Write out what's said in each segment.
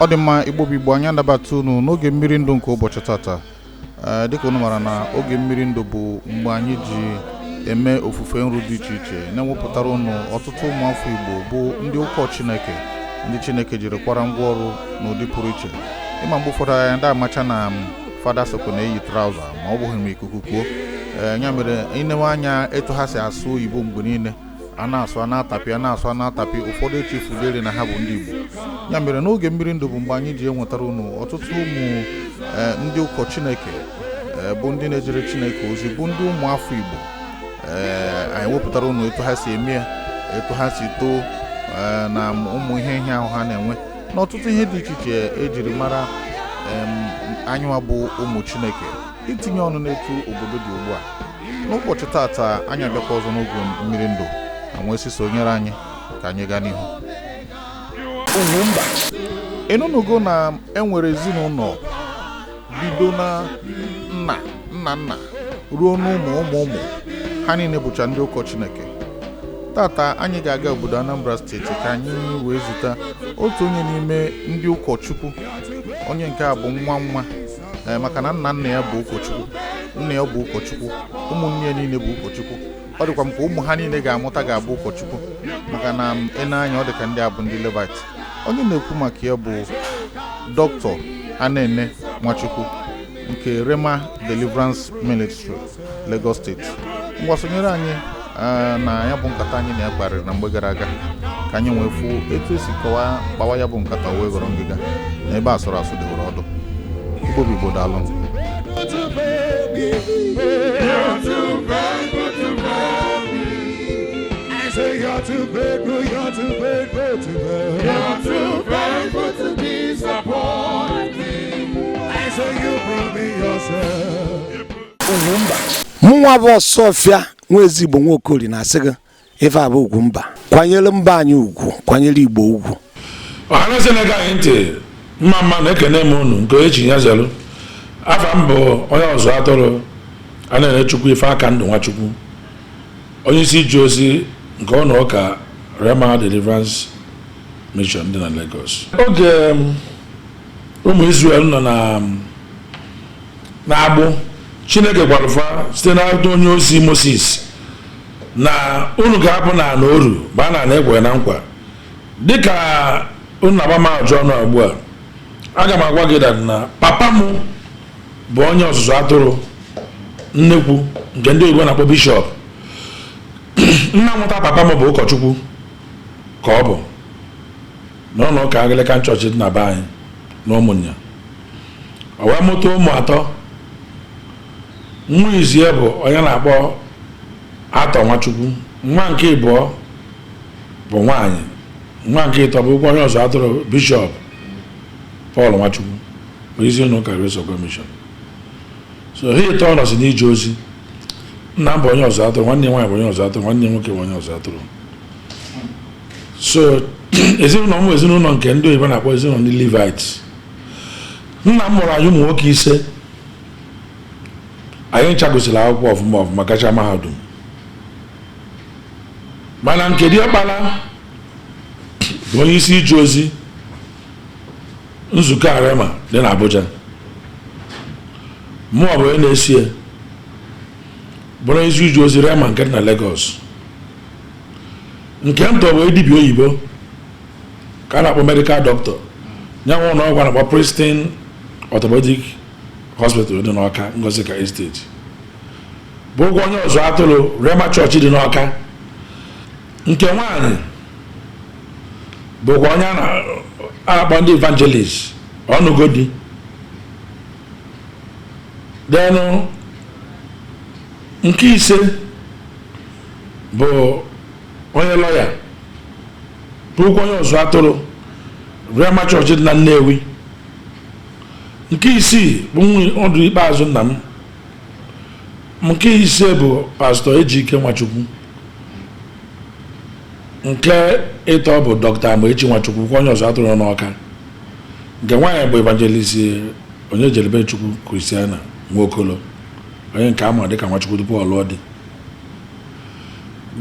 Ọ dị mma Igbo Igbo anya ndabata unu n'oge mmiri ndụ nke ụbọchị tata. Dịka unu mara na oge mmiri ndụ bụ mgbe anyị ji eme ofufe nru dị iche iche na-ewepụtara unu ọtụtụ ụmụafọ Igbo bụ ndị ụkọ Chineke, ndị Chineke jiri kwara ngwa ọrụ n'ụdị pụrụ iche. Ịma mgbe ụfọdụ anyị ndị amacha na fada sokwa na-eyi trauza ma ọ bụghị ma ikuku kwuo. Ya mere inewe anya etu ha si asụ Igbo mgbe niile, a na-asụ a na-atapị ụfọdụ echefudere na ha bụ ndị Igbo. Ya mere n'oge mmiri ndụ bụ mgbe anyị ji enwetara unu ọtụtụ ụmụ ndị ụkọ Chineke bụ ndị na-ejere Chineke ozi, bụ ndị ụmụafọ Igbo. Anyị wepụtara unu etu ha si eme ya, etu ha si too na ụmụ ihe ahụ ha na-enwe n'ọtụtụ ihe dị iche iche ejiri mara anyịwa bụ ụmụ Chineke, itinye ọnụ n'etu obodo dị ugbu a. N'ụbọchị tata anyị abịakwa ọzọ n'oge mmiri ndụ, anwe sisi onyere anyị ka anyị gaa n'ihu. Ịnụnugo na enwere ezinụlọ bido na nna ruo n'ụmụ ha niile bụcha ndị ụkọ Chineke. Tata anyị ga-aga obodo Anambra steeti ka anyị wee zute otu onye n'ime ndị ụkọchukwu. Onye nke a bụ nwa maka na nna ya bụ ụkọchukwu, nne ya bụ ụkọchukwu, ụmụnne ya niile bụ ụkọchukwu. Ọ dịkwa m ka ụmụ ha niile ga-amụta ga-abụ ụkọchukwu, maka na anya ọ dị ka ndị a bụ ndị Levite. Onye na-ekwu maka ya bụ Dr. Anene Nwachukwu nke Rema Deliverance Ministry, Lagos State. Ngwa sonyere anyị na ya bụ nkata anyị na-akparịrị na mgbe gara aga ka anyị nwee fụ etu esi kpawa ya bụ nkata wee ghọrọ ngịga na ebe asụrụ asụ dịwara ọdụ. Igbo bụ Igbo, daalụ. You're too faithful to disappoint me. I say you prove me yourself. Mụnwa bụ Ọsọfịa nwa ezigbo Nwokoli na-asị gị ife abụ Ugwumba. Kwanyere mba anyị ugwu, kwanyere Igbo ugwu. Ọhaneze na-ege anyị ntị, mma na-ekene m unu nke echi ya zelu. Afa m bụ onye ọzọ atụrụ Anene Chukwu ife aka ndụ Nwachukwu, onye isi iji ozi nke ụlọ ụka Rema Deliverance Mission dị na Lagos. Oge ụmụ Israel nọ na-agbụ, Chineke gwara site n'aka onye ozi Moses na unu ga-apụ na oru ba na egwe na nkwa. Dịka unu na-agbamajụ ọnụ ugbu a, aga m agwa gị na papa m bụ onye ọzụzụ atụrụ nnekwu nke ndị Igbo na-akpọ bishọp. Nna nwụta papa m bụ ụkọchukwu ka ọ bụ n'ụlọ ụka Anglican chọọchị dị na be anyị na ụmụnnya. O wee mụta ụmụ atọ. Nwa izie bụ onye na-akpọ Atọ Nwachukwu, nwa nke ịbụọ bụ nwaanyị, nwa nke ịtọ bụ onye ọzọ atụrụ bishọp Paul Nwachukwu bụ isi ụlọ Grace of God Mission. So ha ịtọ nọzi n'ije ozi. Nna m bụ onye ọzọ atụrụ, nwanne nwaanyị bụ onye ọzọ atụrụ, nwanne nwoke bụ onye ọzọ atụrụ. So ezinụlọ m bụ ezinụlọ nke ndị oyibo na-akpọ ezinụlọ ndị Levite. Nna m mụrụ anyị ụmụ nwoke ise. Anyị ncha gosiri akwụkwọ ọfụma gacha mahadum. Mana nke diọkpala bụ onye isi ije ozi nzukọ Rema dị n'Abuja. Mụọ bụ onye na-esi ya bụrụ onye isi ije ozi Rema nke dị na Lagos. Nke ntọ bụ dibịa oyibo ka a na-akpọ medical doctor, nyanwụ na ọgwụ na-akpọ Pristine Orthopedic Hospital dị n'Ọka, Ngozi ka Estate. Bụ ụgwọ onye ọzọ atụrụ Rema Church dị n'Ọka. Nke nwaanyị bụkwa onye a na-akpọ ndị evangelist ọnụgodi. Denụ nke ise bụ onye lọya, bụ ụgwọ onye ọzọ atụrụ Rema Church dị na Nnewi. Nke isii bụ ọdụ ikpeazụ nna m. Nke ise bụ Pastor Ejike Nwachukwu. Nke ịtọ bụ Dr. Amaechi Nwachukwu, onye ọzọ atụrụ n'Ọka. Nke nwaanyị bụ evangelist onye Jelebe Chukwu Christiana Nwokolo, onye nke ama dịka Nwachukwu tupu ọ lụọ di.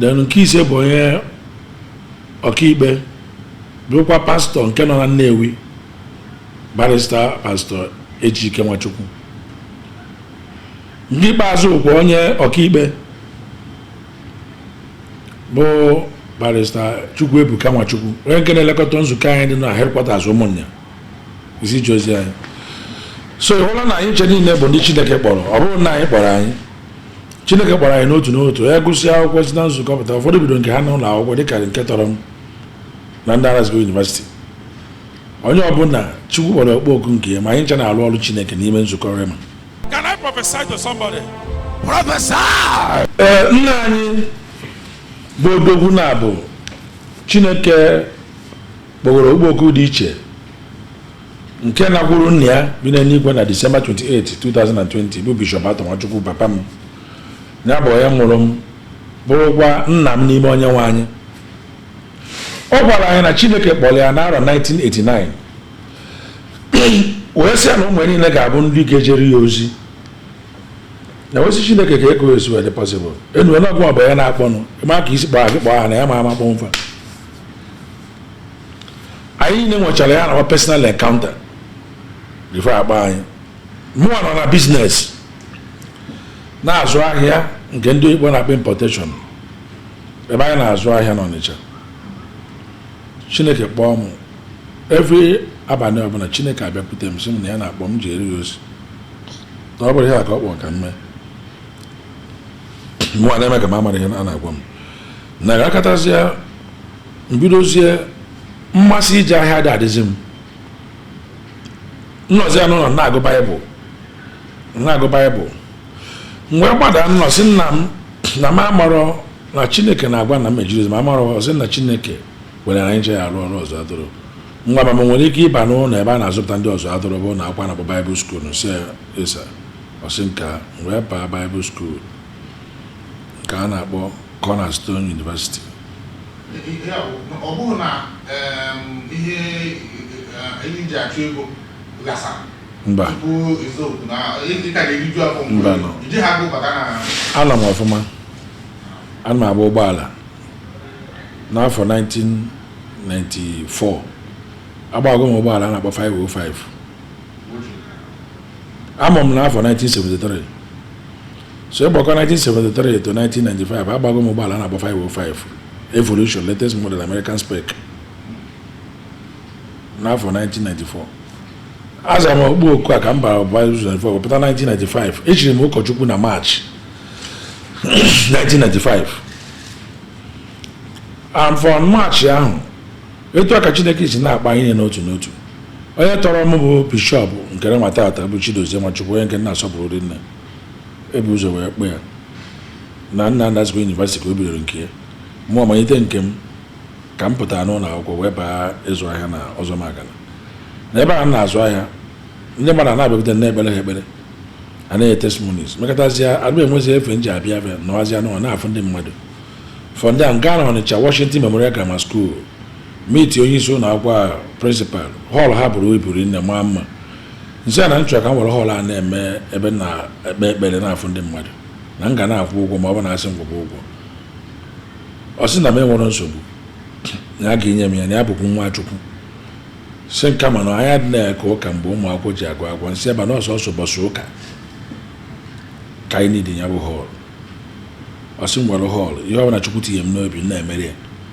Nke ise bụ onye ọkaikpe, bụrụkwa pastọ nke nọ na Nnewi barrister Pastor Ejike Nwachukwu. Ndị ikpeazụ kwa onye ọkaikpe bụ barrister Chukwuebuka Nwachukwu, onye nke na-elekọta nzukọ anyị dị na headquarters ụmụnnya isi jozi anyị. So ịhụla na anyị nche niile bụ ndị Chineke kpọrọ, ọ bụrụ na anyị kpọrọ anyị, Chineke kpọrọ anyị n'otu n'otu. Ya gụsị akwụkwọ si na nzukọ pụta, ụfọdụ bido nke ha n'ụlọ akwụkwọ dịka nke tọrọ m na ndị Arazgo University. Onye ọbụla Chukwu kpọrọ okpo oku nke ya, ma anyị nche na-alụ ọrụ Chineke n'ime nzukọ Rema. Can I prophesy to somebody? Prophesy! Nna anyị bụ odogwu na abụ Chineke kpọgoro okpo oku dị iche nke na-gwuru nna ya bi n'eluigwe na December 28, 2020 bụ Bishop Nwachukwu papa m. Ya bụ ya mụrụ m, bụrụkwa nna m n'ime Onyenwe anyị. Ọ gwara anyị na Chineke kpọrọ ya n'arọ 1989 wee sị ya na ụmụ niile ga-abụ ndị ga-ejere ya ozi. Na wesi Chineke ka ego esi wee dị possible. Enu na ọgwụ ọbụ ya na-akpọnụ ịma ka isi kpọọ gị kpọọ ha na ya ma ama kpọọ mfa. Anyị niile nwechara ya na personal encounter before akpa anyị. Mụọ nọ na business na-azụ ahịa nke ndị Igbo na-akpọ importation, ebe anyị na-azụ ahịa n'Ọnịcha. Chineke kpọọ m every abalị ọbụla. Chineke abịakwute m sị m na ya na-akpọ m ji eri ozi. Na ọ bụrụ ihe ka ọ kpọọ ka m mee, mụọ na-eme ka m amara ihe a na-agwa m. Na ga-akatazie mbidozie mmasị ije ahịa dị adịzi m. Nnọzi ya n'ụlọ na-agụ Baịbụl. Mgbe gbada nnọsị nna m na m amarọ na Chineke na-agwa na m ejiri ma amarọ ọsị na Chineke were anyị nche ya arụ ọrụ ọzọ atụrụ. Ngwa ma m nwere ike ịba n'ụlọ ebe a na-azụpụta ndị ọzọ atụrụ bụ na akwa na-akpọ Bible School si esa ọsị nka wee baa Bible School nke a na-akpọ Cornerstone University. Ọ bụrụ na ihe ji achụ ego gasara mba anọ m ọfụma. Ana m agba ụgbọala n'afọ 1994. Agbago m ụgbọala a na-akpọ 505. Amụ m n'afọ 1973. So ịgbakọ 1973 to 1995 agbago m ụgbọala a na-akpọ 505 Evolution latest model American spec n'afọ 1994. Aza m okpu oku a ka m bara Bible pụta 1995. Echiri m ụkọchukwu na March 1995. And for March ahụ etu aka Chineke si na-akpa ihe n'otu n'otu. Onye tọrọ m bụ Bishop nke Rema tata bụ Chidozie Nwachukwu, onye nke na-asọpụrụ dị nna. Ebu ụzọ wee kpee ya na nna Arazgo University ka o bidoro nke ya. Mụ amalite nke m ka m pụtara n'ụlọ akwụkwọ wee baa ịzụ ahịa na Ọzọmagana. Na ebe a na-azụ ahịa, ndị mmadụ na-abịakwute na-ekpere ha ekpere, a na-enye testimonies. Mekọtazie adịghị enwezi efe nji abịa nọwazi anụ na-afụ ndị mmadụ. For ndị a nga na Ọnịcha Washington Memorial Grammar School meet onye isi ụlọ akwụkwọ principal. Họọlụ ha bụrụ iburu nne maa mma. Nsị a na nchọ ka m were họọlụ a na-eme ebe na-ekpe ekpere na-afụ ndị mmadụ na m ga na-akwụ ụgwọ ma ọ bụ na-asị m kwụkwọ ụgwọ. Ọ sị na m enwere nsogbu na a ga-enye m ya na ya bụkwa Nwachukwu. Sị nka mana anya dị na-eke ụka mgbe ụmụ akwụkwọ ji agụ agwọ. Nsị ebe na ọsọsọ ụbọchị ụka ka anyị niile ya bụ họọlụ. Ọ sị m nwere họọlụ, ihe ọbụla Chukwu tinye m n'obi na-emere ya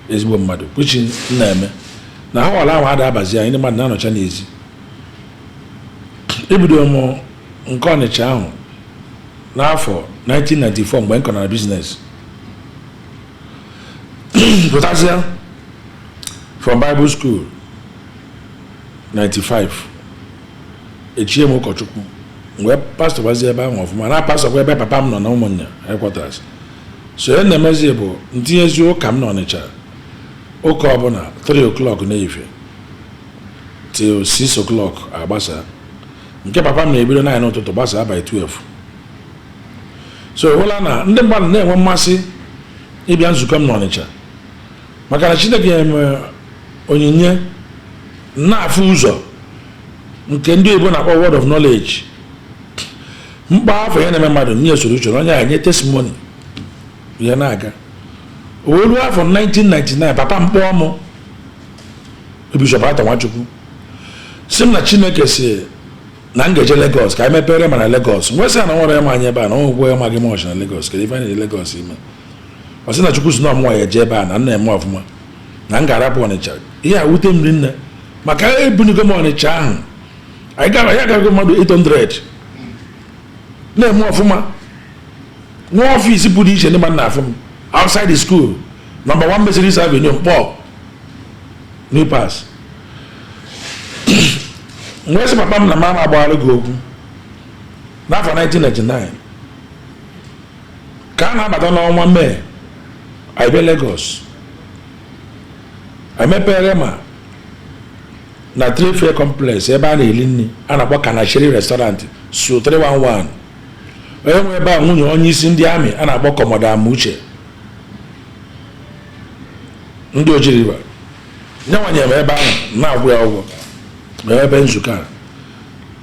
ezigbo mmadụ kpuchi na-eme na họọlụ ahụ ada abazi anyị ndị mmadụ na-anọcha n'ezi. Ebido m nke Ọnịcha ahụ n'afọ 1994 mgbe m kọ na biznes. Pụtazia from Bible School 95 echie m ụkọchukwu mgbe pastọ gbazie ebe ahụ ọfụma na pastọ ebe papa m nọ na ụmụnnya headquarters. So ihe na-emezi bụ ntinyezi ụka m n'Ọnịcha ụka ọbụla 3 o'clock n'ehife till 6 o'clock agbasa. Nke papa m na-ebido 9 n'ụtụtụ gbasa by 12. So hụla na ndị mmadụ na-enwe mmasị ịbịa nzukọ m n'Ọnịcha maka na Chineke eme onyinye na-afụ ụzọ nke ndị Igbo na-akpọ word of knowledge. Mkpa afọ ya na-eme mmadụ nye solution, onye a nye testimony ya na-aga. Olu afọ 1999 papa m kpọọ m Bishop Nwachukwu sim na Chineke si na ngeje Lagos ka emepere ma na Lagos nwesị na nwere ma anya ebe a na ọgwụgwọ ya ma gị mọch na Lagos ka ife na Lagos ime ọ sị na Chukwu si na ọmụnwa ya eje ebe a na nna eme ọfụma na m ga-arapụ Ọnịcha ihe a wute m rinne maka ebunigo m Ọnịcha ahụ anyị gara ya gago mmadụ 800 na-eme ọfụma nwa ọfịs pụrụ iche ndị mmadụ na-afụ m outside the school number 1 Mercedes Avenue Mkpọ New Pass nwesị papa m na mama agbara gị okwu n'afọ 1999 ka a na-abata n'ọnwa Mee anyị bịa Lagos anyị mepere ma na Trade Fair Complex ebe a na-eli nri a na-akpọ Kanashiri Restaurant su 311 onye nwe ebe a nwunye onye isi ndị amị a na-akpọ Kọmọda Amuche ndị ojiriba nyenwanye m ebe ahụ na-agwụ ya ụgwọ ebe nzukọ a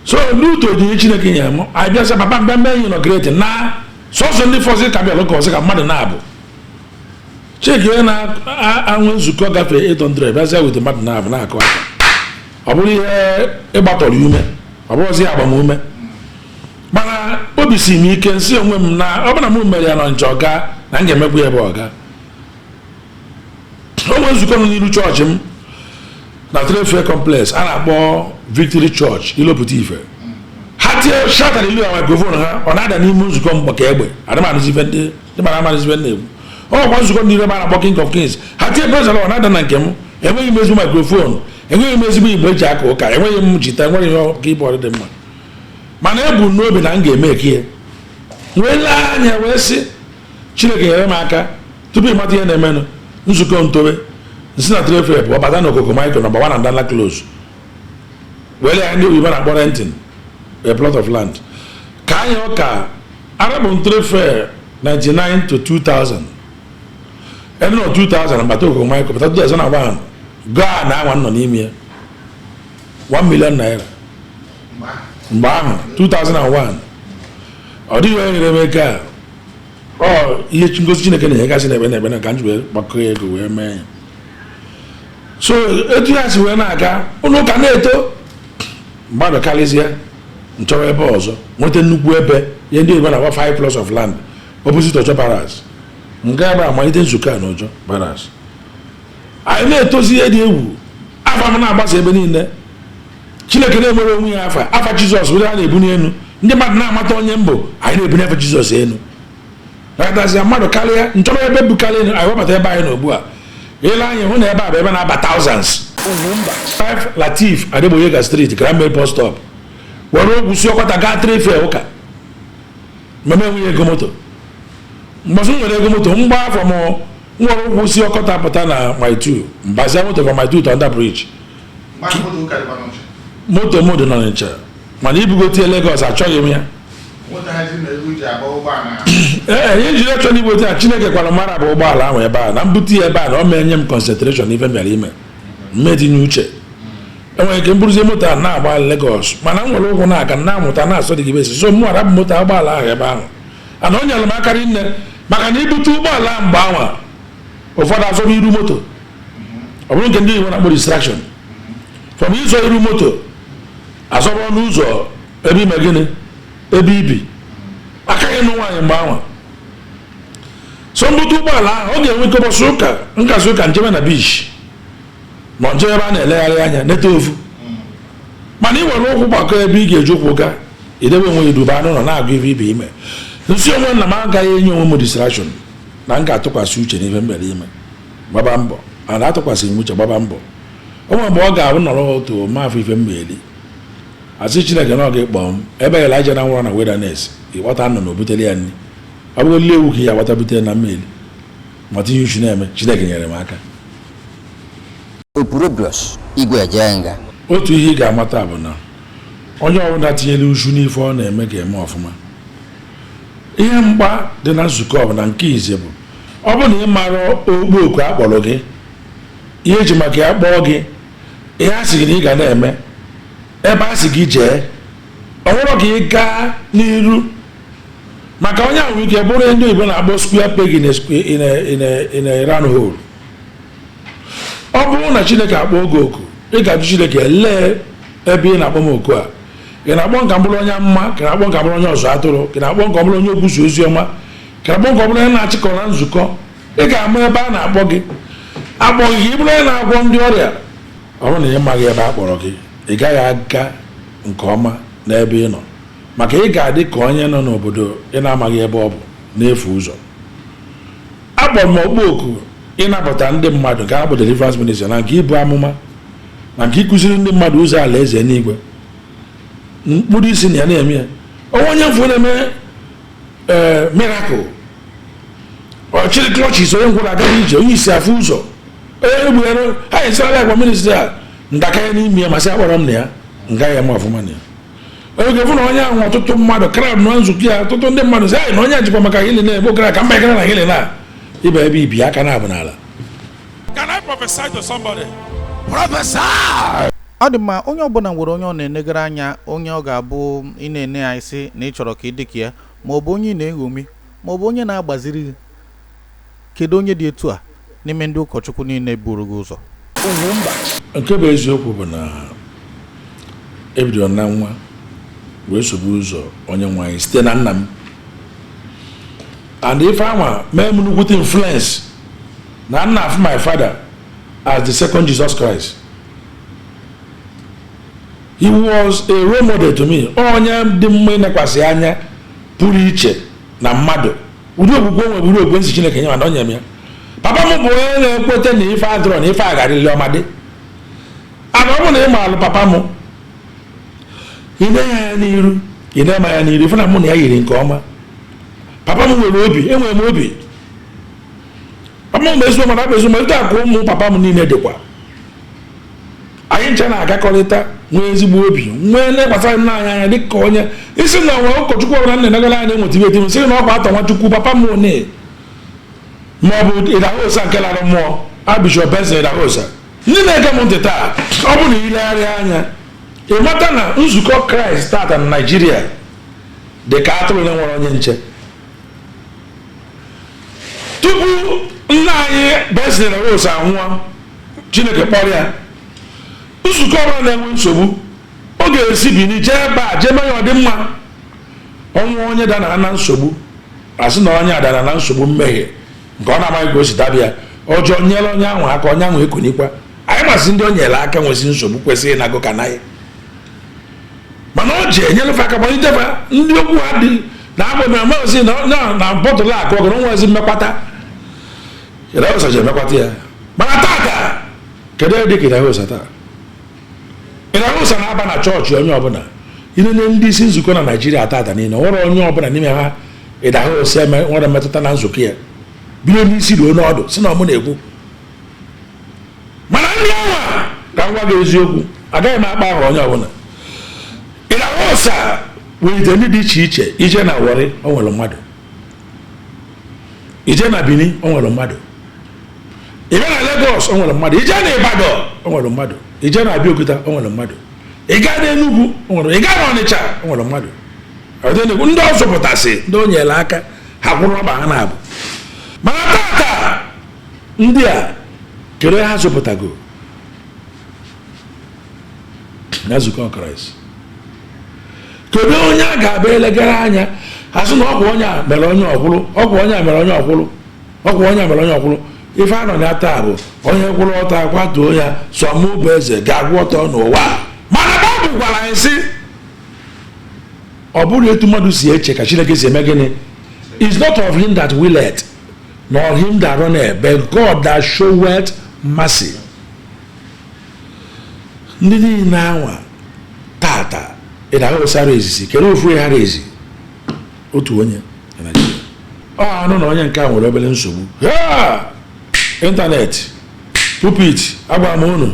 so n'uto onyinye Chineke nyere m anyị bịa sị papa mgbe mee inaugurate na sọsọ ndị fọsị ka bịa Lagos ka mmadụ na-abụ Chike onye na-anwe nzukọ gafee 800 bịazịa wete mmadụ na-abụ na-akụ aka ọ bụrụ ihe ịgbatọrọ ume ọ bụrụzi agbamume mana obi si m ike nsị onwe m na ọ bụ na m mere ya nọ nche ọga na m ga-emekwa ebe ọga o nwere nzukọ nọ n'iru chọọchị m na Trade Fair Complex a na-akpọ Victory Church Ilopụta Ife ha tie shatara ilu ya microphone ha ọ na-ada n'ime nzukọ mgbaka egbe adịmanụzive ndị mara amanụzive na-egwu ọ gwa nzukọ ndị ire ma na-akpọ King of Kings ha tie prezala ọ na-ada na nke m enweghị m ezigbo microphone enweghị m ezigbo igbo eji aka ụka enweghị m jita enweghị ihe keyboard dị mma mana ebu n'obi na m ga-eme eke wee lee anya wee sị Chineke nyere m aka tupu ịmata ihe na-emenụ nzukọ ntobe nsi na Trade Fair bụ ọbata na okoko Michael number 1 and Dala close wee lee ndị oyibo na-akpọ renting a plot of land ka anyị ọka arabụ Trade Fair 99 to 2000 ndị nọ 2000 mbata okoko Michael bata 2001 gaa na anwa nọ n'ime ya 1 million naira mgbe ahụ 2001 ọ dịghị onye nyere m ego a ọ ihe ngosi Chineke na-enyegasị n'ebe n'ebe na ka m ji wee gbakọ ego wee mee ya so etu ya si wee na-aga ụlọ ụka na-eto mmadụ karịsịa nchọrọ ebe ọzọ nweta nnukwu ebe ihe ndị oyibo na-agba 5 plots of land opposite Ọjọ Barracks nga ebe amalite nzukọ a n'Ọjọ Barracks anyị na-etozi ihe dị egwu afa m na-agbasa ebe niile Chineke na-emere onwe ya afa Jizọs were a na-ebu n'elu ndị mmadụ na-amata onye mbụ anyị na-ebu n'efe Jizọs elu na-adazia mmadụ karịa nchọrọ ebe bụ karịa anyị webata ebe anyị na ugbu a ile anyị hụ na ebe a bụ ebe na-aba thousands 5 Latif Adegboyega Street Grand Bus Stop were ogwu si ọkọta gaa Trade Fair ụka mmemme enweghị ego moto mgbasị nwere ego moto mgba afọ m nwere ogwu si ọkọta pụta na My 2 mbazia moto from My 2 to Under Bridge moto nọ n'Ọnịcha mana ibugote Lagos achọghị m ya ihe njiri achọ n'ibote a Chineke kwara mara bụ ụgbọala ahụ ebe a na mbute ya ebe a na ọ menye m concentration ife bịara ime mmedinye uche enwere ike mburuzie moto a na-agba Lagos mana m nwere ụkwụ na-aga na-amụta na-asọ dịgị besi so mụ arabụ moto ụgbọala ahụ ebe ahụ ana o nyere m aka nne maka na ibute ụgbọala mgbe anwa ụfọdụ azọba iru moto ọ bụrụ nke ndị Igbo na-akpọ distraction from ịzọ iru moto azọba ọnụ ụzọ ebe ime gịnị ebe ibi akaghị nụ nwaanyị mgbe anwa so mbute ụgbọala ahụ ọ ga-enwe ike ụbọchị ụka nkasi ụka njebe na bish ma nje ebe a na-elegharị anya neta ofu mana ị nwere ụkwụ gbakọ ebe ị ga-eji ụkwụ ga idebe onwe iduba anụ nọ na-agụ ibe ibe ime nsi onwe nna m agaghị enye onwe m distraction na m ga-atụkwasị uche n'ife mbere ime gbaba mbọ a na-atụkwasị m uche gbaba mbọ onwe mgbe ọ ga-abụ nọrọ otu mafọ ife mmeri asị Chineke na ọ ga-ekpọ m ebe ya laije na nwụrụ na wilderness ịgbata nọ na obutere ya nri ọ bụrụ lie ewu ka ya gbata butere na mmeri mata ihe uchu na-eme Chineke nyere m aka otu ihe ị ga-amata bụ na onye ọbụla tinyere uchu n'ife ọ na-eme ga-eme ọfụma ihe mgba dị na nzukọ bụ na nke ize bụ ọ bụ na ị mara okpu akpọrọ gị ihe eji maka ya kpọọ gị ihe a sị gị na ị ga na-eme ebe a sị gị jee ọ nwụrụ ka ị gaa n'iru maka onye ahụ ike bụrụ ndị Igbo na-akpọ square peg in a round hole ọ bụrụ na Chineke akpọ oge oku ị ga-ajụ Chineke lee ebe ị na-akpọ m oku a ị na-akpọ nka mbụrụ onye mma ka na-akpọ nka mbụrụ onye ọzọ atụrụ ka na-akpọ nka mbụrụ onye okwuzi ozi ọma ka na-akpọ nka mbụrụ onye na-achịkọ na nzukọ ị ga-ama ebe a na-akpọ gị akpọghị gị bụrụ onye na-agwọ ndị ọrịa ọ bụrụ na ị maghị ebe a kpọrọ gị ị gaghị aga nke ọma n'ebe ị nọ maka ị ga-adị ka onye nọ n'obodo ị na-amaghị ebe ọ bụ n'efu ụzọ akpọrọ m ọkpọ oku ịnapụta ndị mmadụ nke a bụ deliverance ministry na nke ibu amụma na nke ịkụziri ndị mmadụ ụzọ ala eze n'igwe mkpụrụ isi na ya na-eme ya onye mfu na-eme miracle ọchịrị klọchis onye ngwụrụ agaghị ije onye isi afụ ụzọ onye egbughero ha esirala agwa ministri a ndakanya n'ime ya masị akpọrọ m na ya ngaghị ama ọfụma na ya onye ga-efu na onye ahụ ọtụtụ mmadụ krab na nzukọ ya ọtụtụ ndị mmadụ sị anyị na onye jikwa maka hili na-egbo gara ka mba ekere na hili na ịba ebe ibi aka na-abụ n'ala. Can I prophesy to somebody? Prophesy. ọ dị mma onye ọbụla nwere onye ọ na-enegara anya onye ọ ga-abụ ị na-ene ya isi na ị chọrọ ka ị dị ka ya ma ọ bụ onye ị na-eṅomi ma ọ bụ onye na-agbaziri gị kedu onye dị etu a n'ime ndị ụkọchukwu niile buru gị ụzọ nke bụ eziokwu bụ na ebido na nwa wee sobe ụzọ onye nwanyị site na nna m and ife anwa mee m nnukwute influence na nna of my father as the second Jesus Christ. He was a role model to me. Onye dị mma ịnekwasị anya pụrụ iche na mmadụ ụdị okwukwe nwe bụrụ okwe nsị Chineke nye mana onye m ya papa m bụ onye na-ekwete na ife adịrọ na ife agharịrị ọmadị ana ọ bụ na ị maalụ papa m ị na-anya ya n'iru ị na-ema ya n'iru ife na mụ na ya yiri nke ọma papa m nwere obi enwere m obi papa m mezuo mana abụ ezuo ite akụ ụmụ papa m niile dịkwa anyị ncha na-agakọrịta nwee ezigbo obi nwee na-ekwasara nna anyị anya dịka onye isi na nwe ụkọchukwu ọbụla nna negara anyị na-enwetibeti m sị na ọkwa atọ Nwachukwu papa m one ma ọ bụ ịdahosa nke lara mmụọ abishọp eze ịdahosa ndị na-ege m ntị taa ọ bụ na ilegharịa anya ị mata na nzukọ Kraịst tata na Naịjirịa dị ka atụrụ na-enwere onye nche tupu nna anyị Bese ịdahosa anwụọ Chineke kpọrọ ya nzukọ ọbụla na-enwe nsogbu ọ ga-esi bini jee ebe a jee mee ya ọ dị mma ọnwụ onye dara na nsogbu asị na onye adara na nsogbu mmehie nke ọ na-amaghị ka o si dabịa ọjọọ nyere onye ahụ aka onye ahụ ekonikwa anyị masị ndị o nyere aka nwesị nsogbu kwesịrị ịnago ka naghị mana o ji enyelefe aka gbalitefa ndị okwu ha dị na agbamazi na bọtụlụ akụ ọgụrụ nwezi mmekwata ịdahosa ji emekwata ya mana tata kedu dị ka ịdahosa taa ịdahosa na-aba na chọọchị onye ọbụla ilele ndị isi nzukọ na Naịjirịa tata niile nwere onye ọbụla n'ime ha ịdahosa nwere mmetụta na nzukọ ya bido n'isi ruo n'ọdụ si na ọmụ na-ekwu mana ndị ọnwa ka ngwa gị eziokwu agaghị m akpa ahụ onye ọbụla ịdahosa welite ndị dị iche iche ije na Warri o nwere mmadụ ije na Benin o nwere mmadụ ije na Lagos o nwere mmadụ ije na Ibadan o nwere mmadụ ije na Abeokuta o nwere mmadụ ịga na Enugu o nwere ịga na Ọnịcha o nwere mmadụ ndị ọ zụpụtasị ndị o nyere aka ha kwụrụ ọba ha na-abụ mana tata ndị a kere ha zụpụtago na nzukọ Kraịst kedu onye a ga-abịa elegara anya ha sị na ọkwa onye a mere onye ọkwụrụ ọkwa onye a mere onye ọkwụrụ ọkwa onye a mere onye ọkwụrụ ife anọ na taa bụ onye kwụrụ ọtọ akwatuo ya sọmụ bụ eze ga-agwụ ọtọ n'ụwa mana Baịbụl gwara anyị sị ọ bụrụ etu mmadụ si eche ka Chineke si eme gịnị is not of him that willeth nor him that runneth but God that showeth mercy. Ndị niile anwa tata ịdahosa rezisi kere ofu ya rezi otu onye na Naịjirịa ọ anụ na onye nke a nwere obere nsogbu ịntanetị pulpit agwa m unu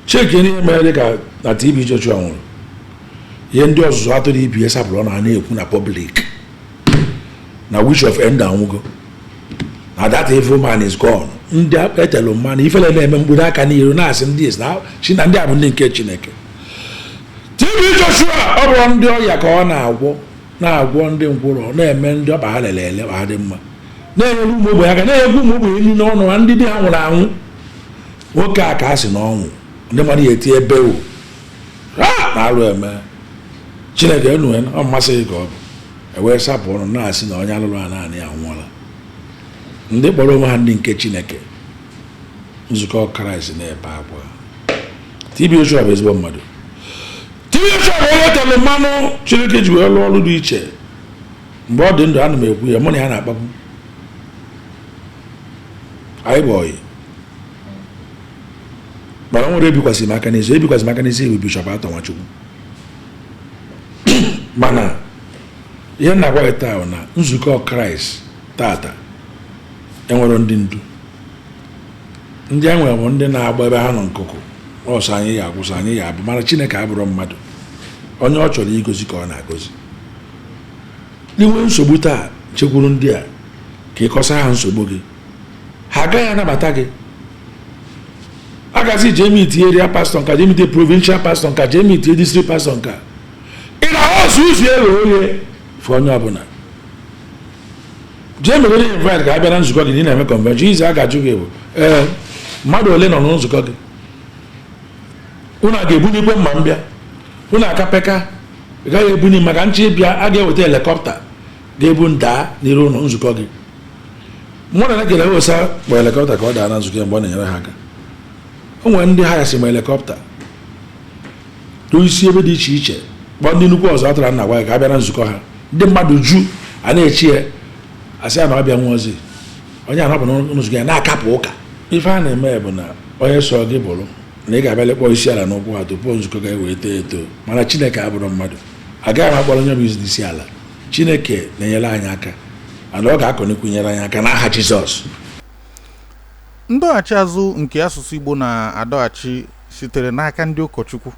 cheki ihe mere dịka na TV Joshua nwụrụ ihe ndị ọzụzụ atụrụ ibi ya sapụrụ ọ na-ekwu na public na wish of end anwụgo na that evil man is gone ndị etelu mmanụ ifele na-eme mkpụrụ aka n'iru na-asị ndị isi na ndị a bụ ndị nke Chineke TV Joshua ọ bụrụ ndị ọya ka ọ na-agwọ ndị ngwụrọ na-eme ndị ọba ha lelele ha dị mma na-enyere ụmụ ogbenye aka na-egwu ụmụ ogbenye nri n'ọnụ ha ndị di ha nwụrụ anwụ nwoke a ka a sị na ọnwụ ndị mmadụ ya eti ebe o na alụ eme Chineke enu ọ mmasị ka ọ bụ ewee sapụrụ na-asị na onye alụrụ a naanị ya nwụọla ndị kpọrọ onwe ha ndị nke Chineke nzukọ Kraịst na-ebe akwa TB Joshua bụ ezigbo mmadụ TB Joshua bụ onye tele mmanụ Chineke ji wee lụọ ọrụ dị iche mgbe ọ dị ndụ ana m ekwu ya mụ na ya na-akpagbu anyị bụ oyi mana o nwere ebikwasị m aka n'ezi ebikwasị m aka n'ezi bụ Bishọp Nwachukwu mana ihe na-agwa gị taa na nzukọ Kraịst tata enwere ndị ndu ndị enwere bụ ndị na-agba ebe ha nọ nkụkụ ọsọ anyị ya agwụsọ anyị ya abụ mana Chineke abụrụ mmadụ onye ọ chọrọ igozi ka ọ na-agozi inwe nsogbu taa chekwuru ndị a ka ịkọsa ha nsogbu gị ha agaghị anabata gị agazi jee itie area pastor nka jee itie provincial pastor nka jee itie district pastor nka ị na-ahọsụ ụzọ ewe onye fụ onye ọbụla jee mere invite ka a bịa na nzukọ gị na ị na-eme convention izi a ga-ajụ gị bụ mmadụ ole nọ n'nzukọ gị unu a ga-ebunikwe mma mbịa unu aka peka ị gaghị ebuni maka nchi ịbịa a ga-eweta helikọpta ga-ebu ndaa n'iru ụlọ nzukọ gị mmadụ na-ekele osa kpọ helikọpta ka ọ daa na nzukọ mgbe ọ na-enyere ha aka o nwere ndị ha yasị ma helikọpta ruo isi ebe dị iche iche kpọọ ndị nnukwu ọzọ atara nna gwa ka a bịa na nzukọ ha ndị mmadụ ju a na-echi ya asị ya na ọ bịa nwa ozi onye anọbụ n'nzukọ ya na-akapụ ụka ife a na-eme bụ na onye so gị bụrụ na ị ga-abịa lekpọ isi ala n'ụkwụ ha tupu nzukọ ga-ewere too eto mana Chineke abụrụ mmadụ agaghị m akpọrọ onye bụ isi ala Chineke na-enyere anyị aka ana ọ ga-akọnikwu nyere anyị aka n'aha Jizọs. Ndọghachi azụ nke asụsụ Igbo na-adọghachi sitere n'aka ndị ụkọchukwu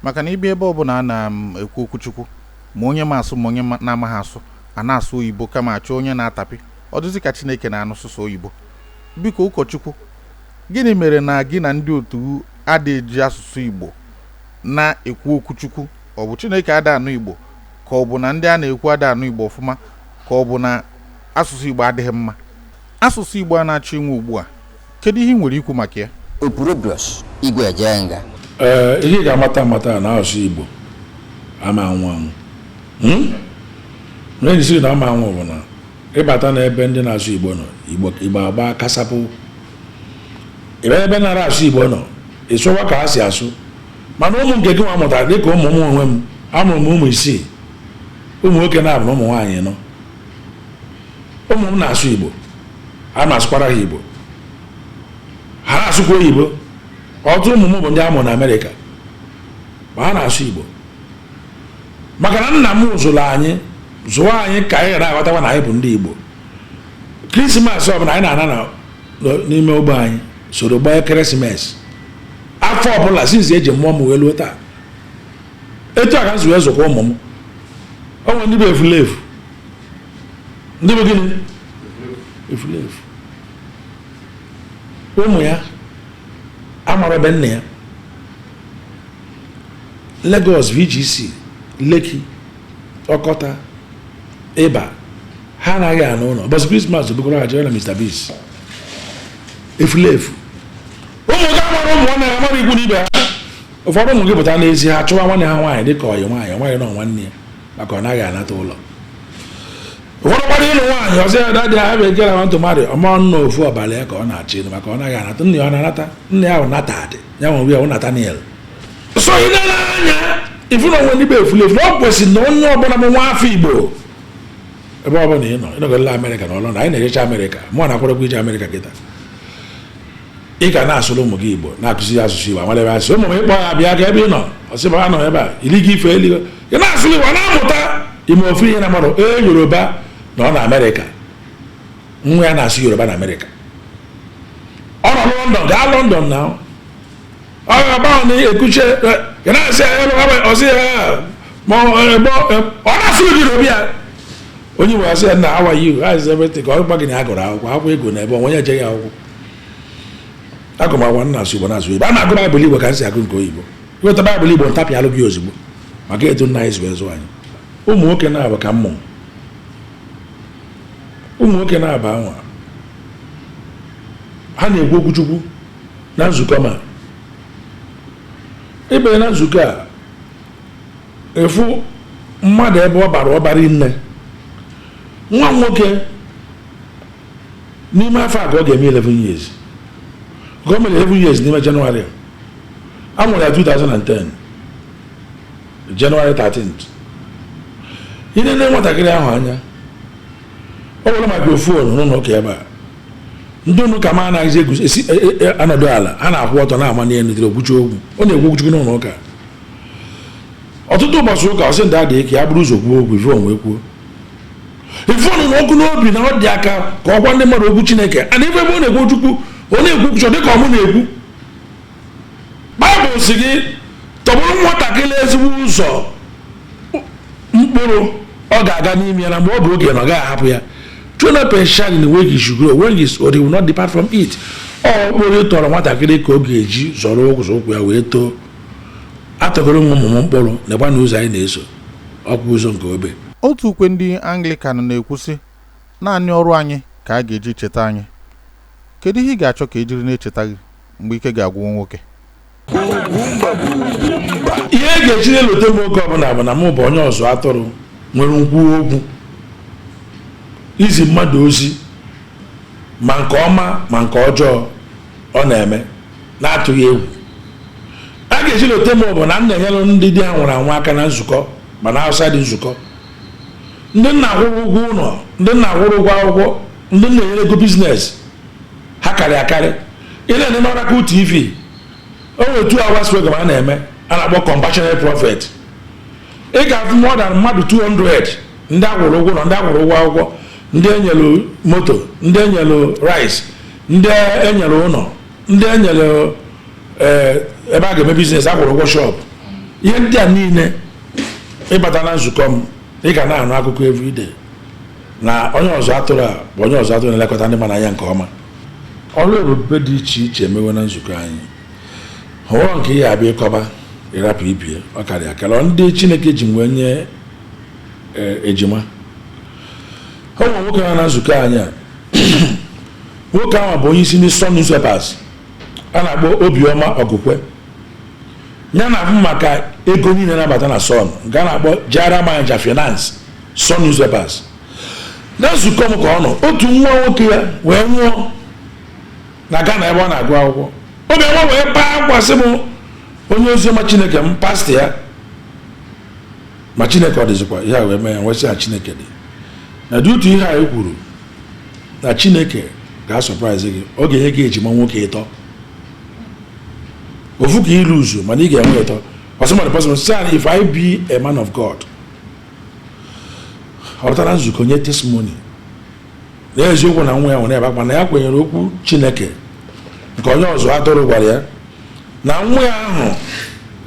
maka na ibi ebe ọbụla a na-ekwu okwu Chukwu ma onye ma asụ ma onye na-amaghị asụ a na-asụ oyibo kama achọ onye na-atapị ọ dịzị ka Chineke na-anụsụsụ oyibo. Biko ụkọchukwu, gịnị mere na gị na ndị otu adịghị asụsụ Igbo na-ekwu okwu Chukwu? Ọ bụ Chineke ada anụ Igbo ka ọ bụ na ndị a na-ekwu ada anụ Igbo ọfụma ka ọ bụ na asụsụ Igbo adịghị mma? Asụsụ Igbo a na-achọ inwe ugbu a, kedu ihe ị nwere ikwu maka ya? Igwe Ejenga ihe ga-amata na asụsụ Igbo ama anwụ anwụ onye jisiri na ama anwụ bụ na ịbata n'ebe ndị na-asụ Igbo nọ Igbo agba kasapụ ebe nara asụ Igbo nọ ịsụwa ka ha si asụ mana ụmụ nke gị nwa mụtara dịka ụmụ m onwe m amụrụ m ụmụ isii ụmụ nwoke na-abụ na ụmụ nwaanyị nọ ụmụ m na-asụ Igbo a na-asụkwara ha Igbo ha na-asụkwa oyibo ọtụtụ ụmụ m bụ ndị amụrụ na Amerịka ma ha na-asụ Igbo maka na nna m zụwa anyị ka anyị ghara aghọtawa na anyị bụ ndị Igbo. Krismas ọbụla anyị na-ana n'ime ogbe anyị soro gbaa ekeresimesi afọ ọbụla sinzi eji mmụọ m wee luo taa etu a ka m si wee zụkwa ụmụ m. O nwere ndị bụ efulefu, ndị bụ gịnị efulefu, ụmụ ya amara ebe nne ya Lagos, VGC, Lekki, Ọkọta, Ịba ha anaghị anụ ụlọ ụbọchị Krismas bụkọrọ ha jere na Mr. Beast efulefu. Ụmụ gị amara ụmụ nwanne ha amara ikwu n'ibe ha. Ụfọdụ ụmụ gị pụta n'ezi ha chụwa nwanne ha nwaanyị dịka ọyị nwaanyị nọ nwanne ya maka ọ naghị anata ụlọ. Ụfọdụ kwara ịlụ nwaanyị ọzọ ya dadị ha bịa gera nwantụ mmadụ ọma nna ofu ọbalị ya ka ọ na-achị ịlụ maka ọ naghị anata nne ya ọ na-anata nne ya bụ nata adị ya nwe ya bụ Nathaniel. So ị na-anya ifu na onwe ndị be efulefu na ọ kwesịrị na onye ọbụla bụ nwa afọ Igbo ebe ọbụla ị nọ ịnọgọla Amerịka na ọlọ na anyị na-ejecha Amerịka mụ na-akwarakwa ije Amerịka kịta ị ga na-asụrụ ụmụ gị Igbo na-akụzi asụsụ Igbo amalebe asị ụmụ m ịkpọ ya bịa ga ebe ị nọ ọsịba ha nọ ebe a iri gị ife eligo ị na-asụrụ Igbo na-amụta ime ofu ihe na mmadụ Yoruba na ọ na Amerịka nwa ya na-asụ Yoruba na Amerịka ọ nọ London gaa London na ọ na-ekuche ị na-asị ọsị ya ma ọ na-asụrụ gị Yoruba ya onye Igbo asị ya na how are you how is everything ka ọ gba gị na ya gụrụ akwụkwọ akwụkwọ ego na ebe onye ejeghị akwụkwọ agụmagwa nna asụ Igbo na-asụ Igbo a na-agụ Baịbụl Igbo ka m si agụ nke oyibo iweta Baịbụl Igbo ntapịalụ gị ozugbo maka etu nna anyị si wee zụ anyị. Ụmụ nwoke na-aba ka mmụọ ụmụ nwoke na-aba anwa ha na-ekwu okwu Chukwu na nzukọ ma ebe na nzukọ a efu mmadụ ebe ọ bara nne nwa nwoke n'ime afọ a ka ọ ga-eme 11 years gọọmenti 11 years n'ime Jenụwarị a nwere ya 2010 Jenụwarị 13th ihe na nwatakịrị ahụ anya ọ bụrụ microphone n'ụlọ ụka ebe a ndị ụnụ ka ma anaghịzi egusi anọdụ ala a na-akwụ ọtọ na-ama n'elu tiri okwuchi okwu ọ na-ekwu okwuchukwu n'ụlọ ụka ọtụtụ ụbọchị ụka ọsị ndị adịghị ka ya bụrụ ụzọ kwuo okwu ife onwe kwuo ife ọnụ na ọkụ n'obi na ọ dị aka ka ọ gwa ndị mmadụ okwu Chineke ana ife ebe ọ na-ekwu Chukwu ọ na-ekwu kwuchọ dịka ọ mụ na-ekwu Baịbụl si gị tọgbụrụ nwatakịrị ezigbo ụzọ mkpụrụ ọ ga-aga n'ime ya na mgbe ọ bụ oge na ọ gaghị ahapụ ya train up a child in the way he should grow when he is old he will not depart from it ọ kpụrụ tọrọ nwatakịrị ka ọ ga-eji zọrọ ụkwụ ya wee too atọgoro nwa ụmụ mkpụrụ na-egba n'ụzọ anyị na-eso ọkwa ụzọ nke obe. Otu ukwe ndị Anglican na-ekwusị naanị ọrụ anyị ka a ga-eji cheta anyị. Kedu ihe ị ga-achọ ka ejiri na-echeta gị mgbe ike ga-agwụ nwoke? Ihe ga-eji na-elote m oge ọbụla bụ na mụ bụ onye ọzụ atụrụ nwere nkwuwa okwu izi mmadụ ozi ma nke ọma ma nke ọjọọ ọ na-eme na-atụghị egwu. A ga-eji lote m bụ na m na-enyere ndị di ha nwụrụ anwụ aka na nzukọ ma na outside nzukọ, ndị nna akwụrụ ụgwọ ụlọ, ndị nna akwụrụ ụgwọ akwụkwọ, ndị na-enyere ego biznes ha karị akarị. Ile ndị n'Oracle TV o nwere 2 hours program a na-eme a na-akpọ Compassionate Prophet. Ị ga-afụ more than mmadụ 200 ndị akwụrụ ụgwọ ụlọ, ndị akwụrụ ụgwọ akwụkwọ, ndị enyelu moto, ndị enyelu rice, ndị enyelu ụlọ, ndị enyelu ebe a ga-eme biznes akwụrụ ụgwọ shop. Ihe ndị a niile ịbata na nzukọ m ị ga na-anụ akụkọ everyday na onye ọzọ atụrụ a bụ onye ọzọ atụrụ na-elekọta ndị mmadụ anya nke ọma. Ọrụ ebube dị iche iche emewe na nzukọ anyị. Họrọ nke ihe abịa ịkọba ịrapụ ibie ọ karịa akara ndị Chineke ji nwee nye ejima. Ụmụ nwoke na nzukọ anyị a nwoke ahụ bụ onye isi ndị Sun Newspapers a na-akpọ Obioma Ogukwe ya na-ahụ maka ego niile na-abata na Sun nke a na-akpọ General Manager Finance Sun Newspapers. Na nzukọ m ka ọ nọ otu nwa nwoke ya wee nwụọ na Ghana ebe ọ na-agụ akwụkwọ. Obioma wee baa akwa sị m onye oziọma Chineke m pastọ ya ma Chineke ọ dịzikwa ihe a wee mee ya nwesị ha Chineke dị na dị otu ihe a kwuru na Chineke ga-asọpraịz gị ọ ga-enye gị ejima nwoke ịtọ ofu ka ilu uzu mana ị ga-enwe ịtọ. Ọsọmadụ pastor say if I be a man of God ọ pụtara nzukọ nye testimony na eziokwu na nwa ya nwere ebe akpa na ya kwenyere okwu Chineke nke onye ọzọ atụrụ gwara ya na nwa ya ahụ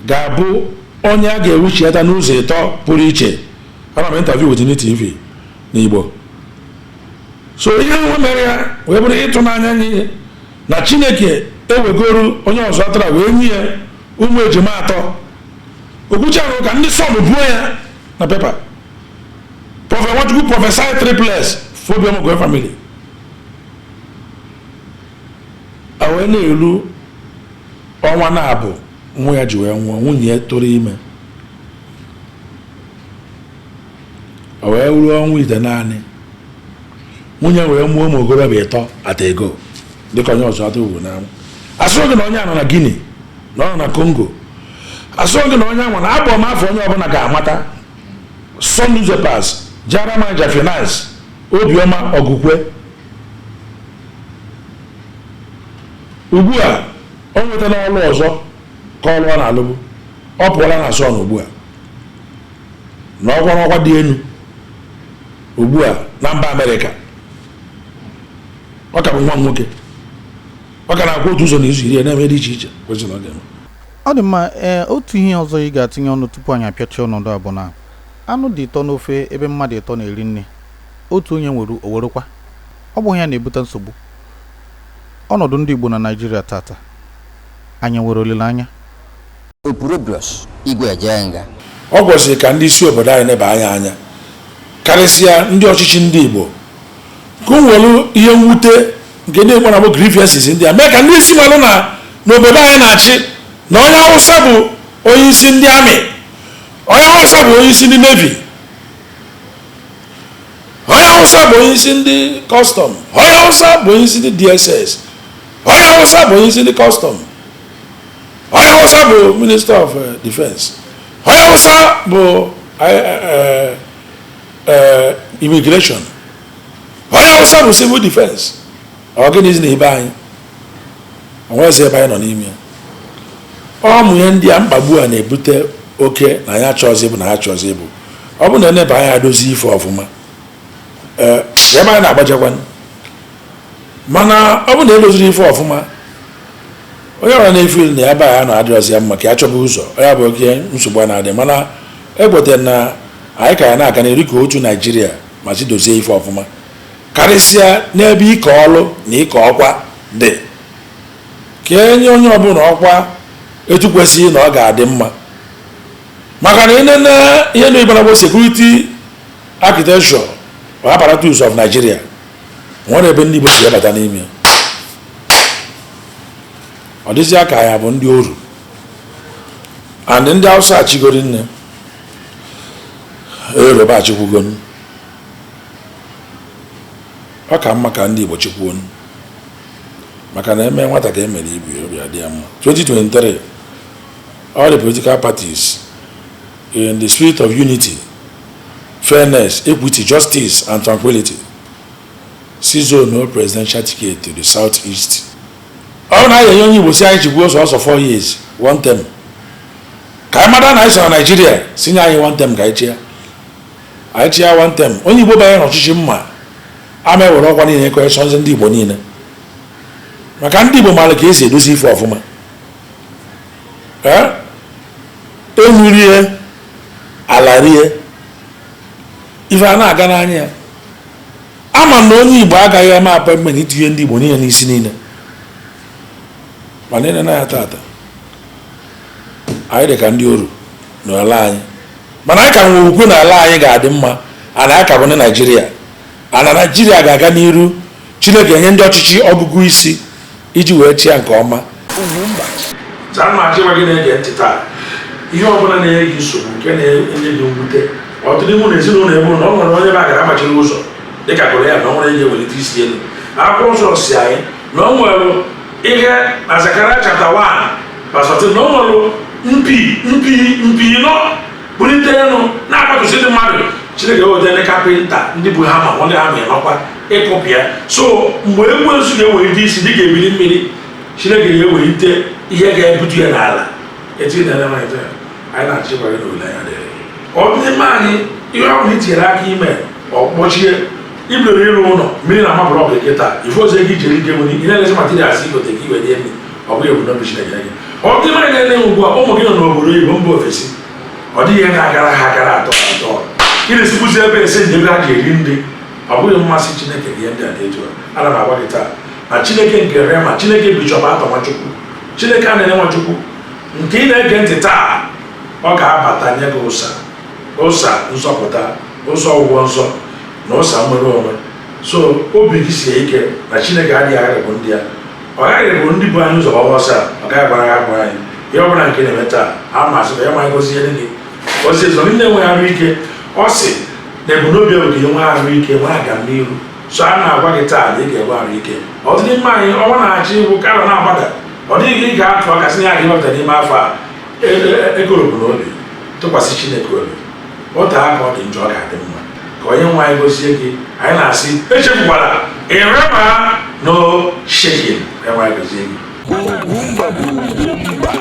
ga-abụ onye a ga-ewuchiata n'ụzọ ịtọ pụrụ iche. Ana m interview with TV n'Igbo. So ihe ahụ mere ya wee bụrụ ịtụnanya nye na Chineke ewegoro onye ọzọ atụrụ wee nye ya ụmụ ejima atọ. Okwuchara ka ndị Sun buo ya na pepa. Prophet Nwachukwu prophesy triplets for Obioma family. Awe na-elu ọnwa na-abụ nwa ya ji wee nwụọ, nwunye ya toro ime. O wee ruo ọnwa ite naanị nwunye wee mụọ ụmụ okorobịa ịtọ ata ego dịka onye ọzọ atụ ugwu n'anwụ. Asụrụ gị na onye anọ na Guinea na ọ nọ na Congo. Asụrụ gị na onye anwa na abụọ m afọ onye ọbụla ga-amata Sun Newspapers General Manager Finance Obioma Ogukwe. Ugbu a o nwetala ọrụ ọzọ ka ọrụ ọ na-alụbụ ọ pụọla na Sun ugbu a na ọkwa dị elu ugbu a na mba Amerịka. Ọ ka bụ nwa nwoke ọ ka na-akwụ otu ụzọ n'izu iri na-eme dị iche iche kwesịrị ọ ga-eme. Ọ dị mma. Otu ihe ọzọ ị ga-atinye ọnụ tupu anyị apịachie ọnọdụ a bụ na anụ dị ịtọ n'ofe ebe mmadụ ịtọ na-eri nne otu onye nwere owerekwa. Ọ bụ ya na-ebute nsogbu. Ọnọdụ ndị Igbo na Naịjirịa tata anyị nwere olileanya. Opurobios igwe ejenga. Ọ kwesịrị ka ndị isi obodo anyị neba anya karịsịa ndị ọchịchị ndị Igbo ka o nwere ihe mwute nke ndị Igbo na-abụ grievances ndị a mee ka ndị isi malụ na n'obodo anyị na-achị na onye Awụsa bụ onye isi ndị amị, onye Hausa bụ onye isi ndị Navy, onye Hausa bụ onye isi ndị Custom, onye Hausa bụ onye isi ndị DSS, onye Hausa bụ onye isi ndị Custom, onye Hausa bụ Minister of Defense, onye Hausa bụ Immigration, onye Hausa bụ Civil Defense. Ọgịnizi na ebe anyị onwezi ebe anyị nọ n'ime ọmụnye ndị a mkpagbu a na-ebute oke na ya chọzi bụ na ha chọzi bụ ọ bụ na enebe anyị adozi ife ọfụma ebe anyị na-agbajakwa mana ọ bụ na edoziri ife ọfụma onye ọra na-efe na ebe anyị na-adịrọzi ya mma ka ya chọba ụzọ ya bụ oke nsogbu a na-adị mana egbote na anyị ka ya na-aga na eri ka otu Naijiria ma si dozie ife ọfụma karịsịa n'ebe ike ọlụ na ike ọkwa dị ka enye onye ọbụla ọkwa etu kwesịrị na ọ ga-adị mma maka na ịnene ihe na-egbara security architecture or apparatus of Nigeria nwere ebe ndị Igbo si abata n'ime ọ dịzị aka ya bụ ndị oru and ndị Hausa achigori nne Yoruba achikwugon ọ ka mma ka ndị Igbo chikwuo maka na eme nwata ka emere ibu obi adị ya mma. 2023 all the political parties in the spirit of unity, fairness, equity, justice and tranquility seize no presidential ticket to the southeast. Ọ na-enye onye Igbo si anyị chigbuo sọsọ 4 years one term ka anyị mada na anyị so na Nigeria sinye anyị one term ka anyị chia one term onye Igbo banye n'ọchịchị mma ama ewere ọkwa niile ka esonze ndị Igbo niile maka ndị Igbo mara ka esi edozi ife ọfụma enurie alarie ife a na-aga n'anya ya ama na onye Igbo agaghị eme appointment itinye ndị Igbo niile n'isi niile ma niile na ya tata anyị dị ka ndị oru n'ala anyị mana anyị ka nwere ukwe na ala anyị ga-adị mma ana anyị ka bụ ndị Naijiria ana Naijiria ga-aga n'iru Chineke enye ndị ọchịchị ọgụgụ isi iji wee chịa nke ọma. Gị na-ege ntị taa ihe ọbụla na-enye gị nsogbu nke na-enye gị mwute ọtụtụ iwu na ezinụlọ ebu na ọ nwere onye bagara amachiri ụzọ dịka Korea na ọ nwere ihe welite isi elu akwụkwọ nsọ si anyị na ọ nwere ihe na Zechariah chapter 1 verse 13 na ọ nwere mpi nọ bulite elu na-akpatụsi ndị mmadụ Chineke wete ndị kapịnta ndị bụ hama ndị ha nọkwa ịkụpịa so mgbe ekwensu ga-ewelite isi dị ga-ebili mmiri Chineke ga-ewelite ihe ga-ebutu ya n'ala anyị na-achịkwara n'ole anya dịrị ọ bụ n'ime anyị ihe ọ bụla itinyere aka ime ọkpọchie ibidoro ịrụ ụlọ mmiri na amapụrụ ọbụla nkịta ife ọzọ ego ijeri ike nwere ị na-elezi materials igote ka iwe dị emi ọ bụghị ebumnobi Chineke gị ọ dị mmadụ na-ele ugbu a ụmụ gị nọ n'obodo oyibo mba ofesi ọ dịghị ihe na-agara ha agara atọ ị na-esikwuzi ebe ese ndị ebe ha ji eri nri ọ bụghị mmasị Chineke ihe ndị a na-eju ana m agwa gị taa na Chineke nke Rema Chineke Bishọp Atọ Nwachukwu Chineke Anene Nwachukwu nke ị na-ege ntị taa ọ ga-abata nye gị ụsa nzọpụta ụzọ ọgwụgwọ nsọ na ụsa nwere onwe so obi gị sie ike na Chineke adịghị agharịbụ ndị ya ọ gharịbụ ndị bụ anyị ụzọ ọsọ ọ gaghị gwara ha gwara anyị ihe ọbụla nke na-eme taa ha masị ya ma gozi ihe gị ozi ịzọ ndị na-enweghị arụ ike ọ sị na ebumnobi bụ ka enwe arụ ike nwe aga n'iru so a na-agwa gị taa na ị ga-enwe arụ ike ọtụtụ mma anyị ọnwa na-achị bụ karọ na-agbada ọ dịghị ị ga-atụ aka sị na ya ga-ewepụta n'ime afọ a egorobu n'obi tụkwasị Chineke obi otu aka ọ dị njọ ọ ga-adị mma ka onye nwe anyị gozie gị anyị na-asị echefukwala Rema no shaking enwe anyị gozie gị